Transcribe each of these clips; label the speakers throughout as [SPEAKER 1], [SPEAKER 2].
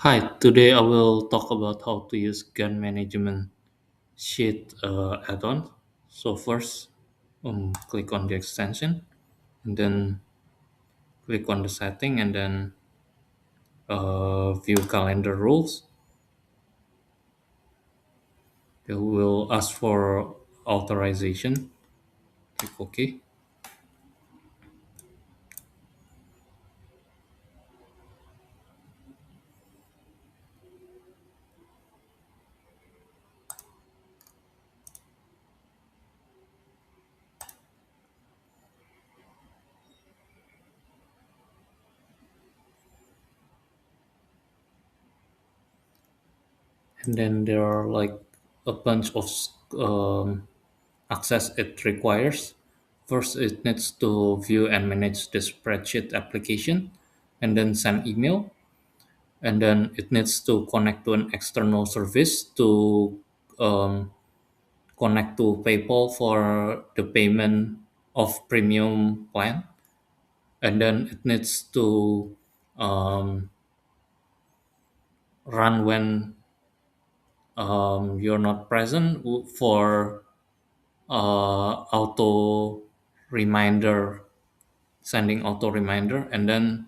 [SPEAKER 1] Hi, today I will talk about how to use Gun Management Sheet add-on. So first, click on the extension, and then click on the setting, and then view calendar rules. It will ask for authorization. Click OK, and then there are like a bunch of access it requires. First, it needs to view and manage the spreadsheet application, and then send email, and then it needs to connect to an external service to um, connect to PayPal for the payment of premium plan, and then it needs to um, run when you're not present for auto reminder, sending auto reminder, and then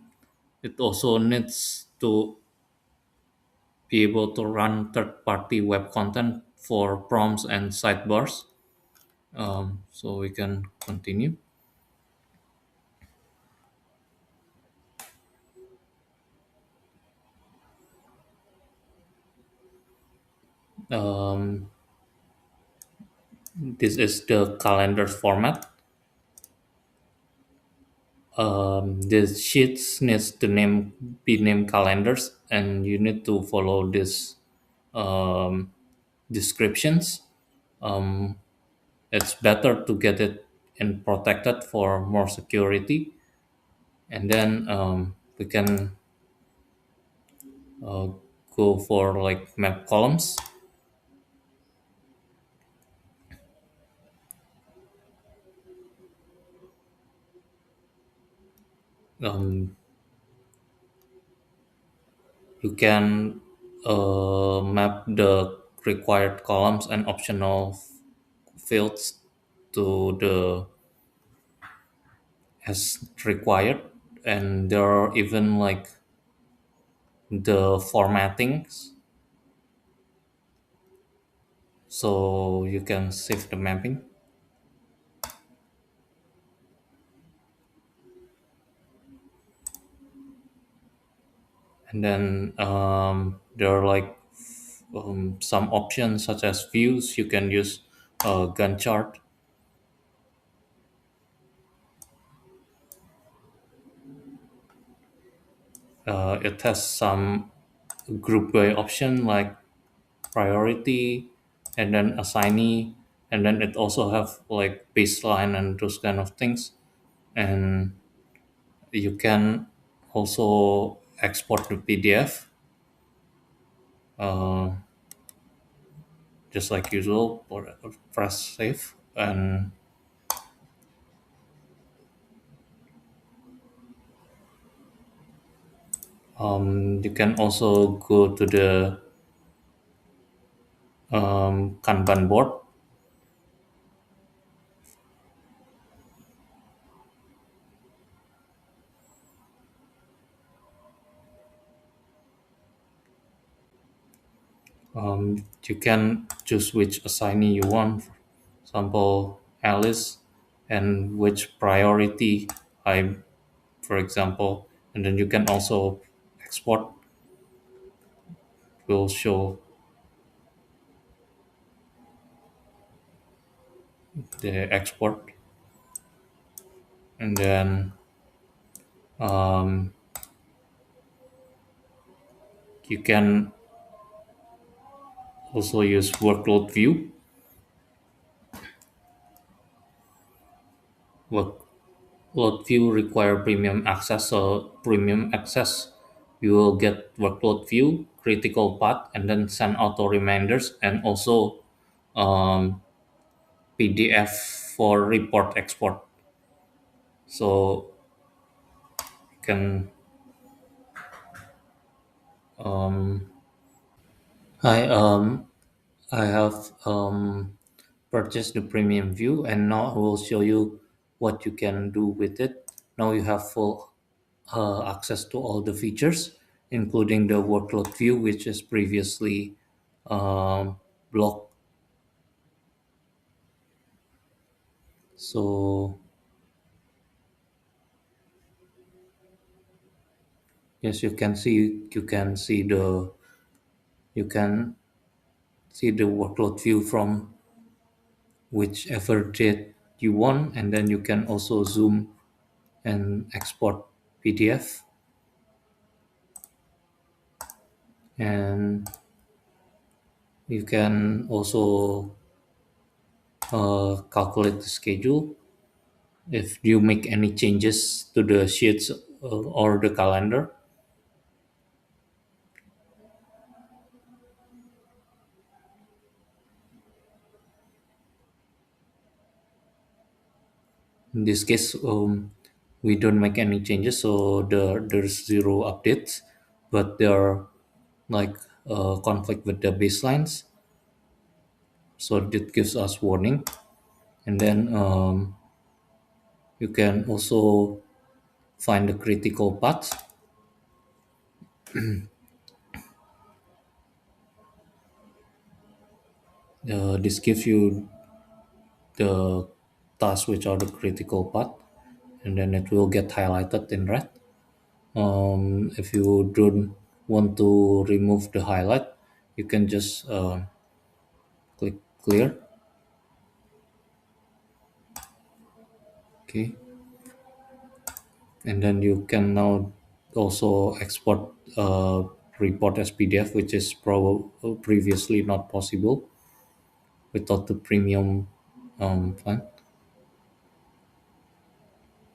[SPEAKER 1] it also needs to be able to run third-party web content for prompts and sidebars. So we can continue. Um, this is the calendar format. The sheets needs to be named calendars, and you need to follow this um, descriptions. Um, it's better to get it and protected for more security, and then we can uh, go for like map columns. Um, you can map the required columns and optional fields to the as required, and there are even like the formattings, so you can save the mapping. And then there are like some options such as views. You can use a gun chart. It has some group by option like priority, and then assignee, and then it also have like baseline and those kind of things. And you can also export the PDF, uh, just like usual, or press save, and you can also go to the Kanban board. You can choose which assignee you want, for example, Alice, and which priority I, for example, and then you can also export. Will show the export, and then um, you can also use workload view. Workload view require premium access, so premium access you will get workload view, critical path, and then send auto reminders, and also um, PDF for report export. So you can Um, Hi, I have purchased the premium view, and now I will show you what you can do with it. Now you have full access to all the features, including the workload view, which is previously blocked. So yes, you can see the workload view from whichever date you want, and then you can also zoom and export PDF, and you can also calculate the schedule if you make any changes to the sheets or the calendar. In this case, we don't make any changes, so there's zero updates, but there are like conflict with the baselines, so it gives us warning. And then you can also find the critical path. This gives you the tasks which are the critical path, and then it will get highlighted in red. If you don't want to remove the highlight, you can just click clear. Okay, and then you can now also export report as PDF, which is previously not possible without the premium plan.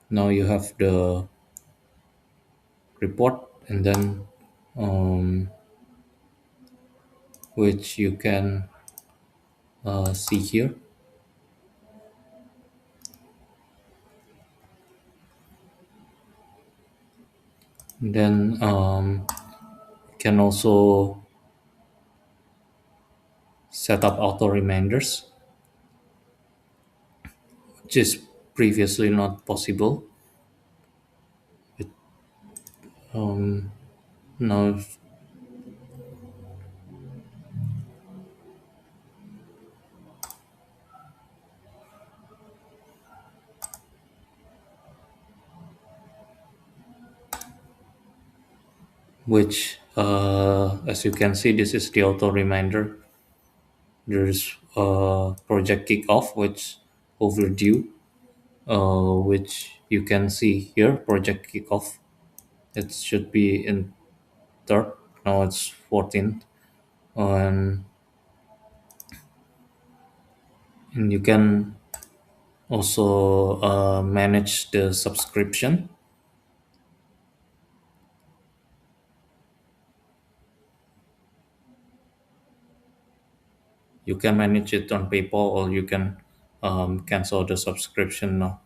[SPEAKER 1] Now you have the report, and then um, which you can see here. Then can also set up auto reminders, which is previously not possible. It, now, which as you can see, this is the auto reminder. There's project kickoff, which overdue, which you can see here. Project kickoff. It should be in third. Now it's 14th, and you can also manage the subscription. You can manage it on PayPal, or you can cancel the subscription now.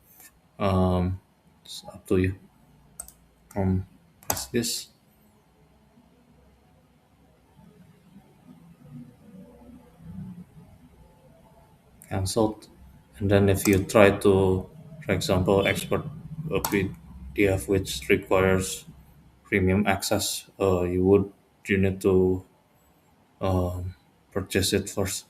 [SPEAKER 1] It's up to you. Press this, cancelled, and then if you try to, for example, export a PDF which requires premium access, you need to purchase it first.